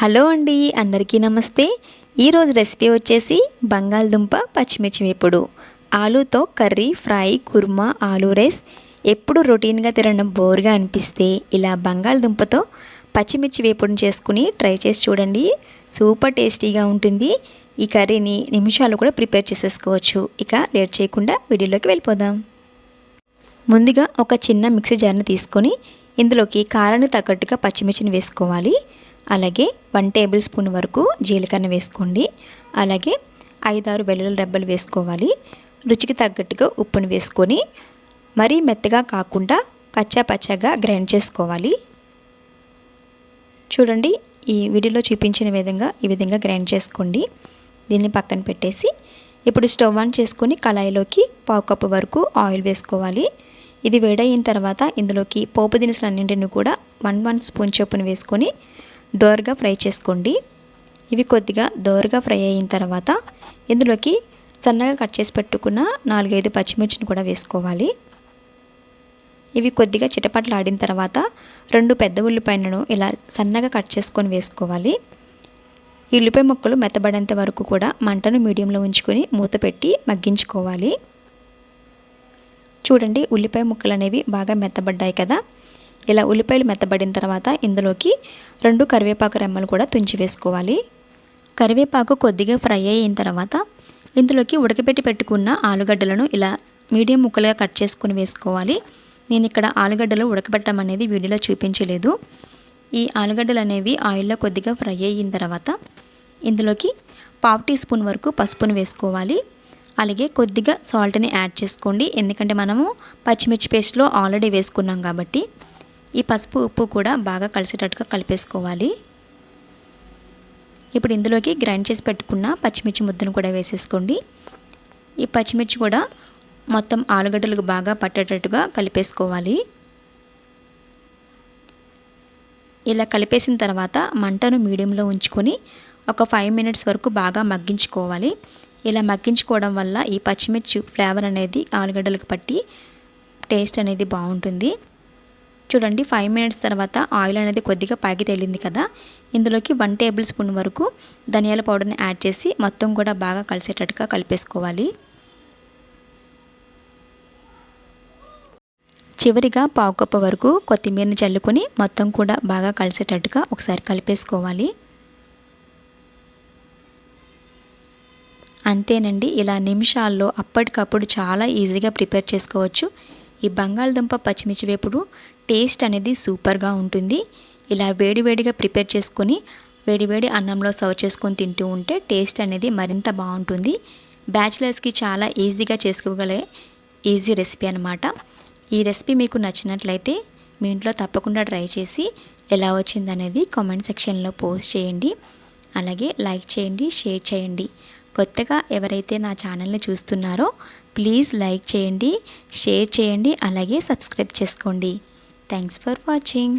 Hello అండి, అందరికీ నమస్తే. ఈరోజు రెసిపీ వచ్చేసి బంగాళదుంప పచ్చిమిర్చి వేపుడు. ఆలూతో కర్రీ, ఫ్రై, కుర్మా, ఆలూ రైస్ ఎప్పుడు రొటీన్గా తినడం బోర్గా అనిపిస్తే ఇలా బంగాళదుంపతో పచ్చిమిర్చి వేపుడుని చేసుకుని ట్రై చేసి చూడండి. సూపర్ టేస్టీగా ఉంటుంది. ఈ కర్రీని నిమిషాలు కూడా ప్రిపేర్ చేసేసుకోవచ్చు. ఇక లేట్ చేయకుండా వీడియోలోకి వెళ్ళిపోదాం. ముందుగా ఒక చిన్న మిక్సీ జార్ని తీసుకొని ఇందులోకి కారానికి తగ్గట్టుగా పచ్చిమిర్చిని వేసుకోవాలి. అలాగే 1 టేబుల్ స్పూన్ వరకు జీలకర్ర వేసుకోండి. అలాగే 5-6 వెల్లుల్లి రెబ్బలు వేసుకోవాలి. రుచికి తగ్గట్టుగా ఉప్పును వేసుకొని మరీ మెత్తగా కాకుండా కచ్చా పచ్చగా గ్రైండ్ చేసుకోవాలి. చూడండి, ఈ వీడియోలో చూపించిన విధంగా ఈ విధంగా గ్రైండ్ చేసుకోండి. దీన్ని పక్కన పెట్టేసి ఇప్పుడు స్టవ్ ఆన్ చేసుకొని కళాయిలోకి 1/2 కప్పు వరకు ఆయిల్ వేసుకోవాలి. ఇది వేడయిన తర్వాత ఇందులోకి పోపు దినుసులు అన్నింటిని కూడా 1 స్పూన్ చొప్పున వేసుకొని దోరగా ఫ్రై చేసుకోండి. ఇవి కొద్దిగా దోరగా ఫ్రై అయిన తర్వాత ఇందులోకి సన్నగా కట్ చేసి పెట్టుకున్న 4-5 పచ్చిమిర్చిని కూడా వేసుకోవాలి. ఇవి కొద్దిగా చిటపటలాడిన తర్వాత 2 పెద్ద ఉల్లిపాయలను ఇలా సన్నగా కట్ చేసుకొని వేసుకోవాలి. ఈ ఉల్లిపాయ ముక్కలు మెత్తబడేంత వరకు కూడా మంటను మీడియంలో ఉంచుకొని మూత పెట్టి మగ్గించుకోవాలి. చూడండి, ఉల్లిపాయ ముక్కలు అనేవి బాగా మెత్తబడ్డాయి కదా. ఇలా ఉల్లిపాయలు మెత్తబడిన తర్వాత ఇందులోకి 2 కరివేపాకు రెమ్మలు కూడా తుంచి వేసుకోవాలి. కరివేపాకు కొద్దిగా ఫ్రై అయిన తర్వాత ఇందులోకి ఉడకబెట్టి పెట్టుకున్న ఆలుగడ్డలను ఇలా మీడియం ముక్కలుగా కట్ చేసుకుని వేసుకోవాలి. నేను ఇక్కడ ఆలుగడ్డలు ఉడకబెట్టడం అనేది వీడియోలో చూపించలేదు. ఈ ఆలుగడ్డలు అనేవి ఆయిల్లో కొద్దిగా ఫ్రై అయిన తర్వాత ఇందులోకి 1/2 టీ స్పూన్ వరకు పసుపును వేసుకోవాలి. అలాగే కొద్దిగా సాల్ట్ని యాడ్ చేసుకోండి, ఎందుకంటే మనము పచ్చిమిర్చి పేస్ట్లో ఆల్రెడీ వేసుకున్నాం కాబట్టి. ఈ పసుపు ఉప్పు కూడా బాగా కలిసేటట్టుగా కలిపేసుకోవాలి. ఇప్పుడు ఇందులోకి గ్రైండ్ చేసి పెట్టుకున్న పచ్చిమిర్చి ముద్దను కూడా వేసేసుకోండి. ఈ పచ్చిమిర్చి కూడా మొత్తం ఆలుగడ్డలకు బాగా పట్టేటట్టుగా కలిపేసుకోవాలి. ఇలా కలిపేసిన తర్వాత మంటను మీడియంలో ఉంచుకొని ఒక 5 మినిట్స్ వరకు బాగా మగ్గించుకోవాలి. ఇలా మగ్గించుకోవడం వల్ల ఈ పచ్చిమిర్చి ఫ్లేవర్ అనేది ఆలుగడ్డలకు పట్టి టేస్ట్ అనేది బాగుంటుంది. చూడండి, 5 మినిట్స్ తర్వాత ఆయిల్ అనేది కొద్దిగా పైకి తేలింది కదా. ఇందులోకి 1 టేబుల్ స్పూన్ వరకు ధనియాల పౌడర్ని యాడ్ చేసి మొత్తం కూడా బాగా కలిసేటట్టుగా కలిపేసుకోవాలి. చివరిగా 1/2 కప్పు వరకు కొత్తిమీరని చల్లుకొని మొత్తం కూడా బాగా కలిసేటట్టుగా ఒకసారి కలిపేసుకోవాలి. అంతేనండి, ఇలా నిమిషాల్లో అప్పటికప్పుడు చాలా ఈజీగా ప్రిపేర్ చేసుకోవచ్చు. ఈ బంగాళదుంప పచ్చిమిర్చి వేపుడు టేస్ట్ అనేది సూపర్గా ఉంటుంది. ఇలా వేడివేడిగా ప్రిపేర్ చేసుకొని వేడివేడి అన్నంలో సర్వ్ చేసుకొని తింటూ ఉంటే టేస్ట్ అనేది మరింత బాగుంటుంది. బ్యాచిలర్స్కి చాలా ఈజీగా చేసుకోగలే ఈజీ రెసిపీ అనమాట. ఈ రెసిపీ మీకు నచ్చినట్లయితే మీ ఇంట్లో తప్పకుండా ట్రై చేసి ఎలా వచ్చిందనేది కామెంట్ సెక్షన్లో పోస్ట్ చేయండి. అలాగే లైక్ చేయండి, షేర్ చేయండి. కొత్తగా ఎవరైతే నా ఛానల్ని చూస్తున్నారో ప్లీజ్ లైక్ చేయండి, షేర్ చేయండి, అలాగే సబ్స్క్రైబ్ చేసుకోండి. Thanks for watching.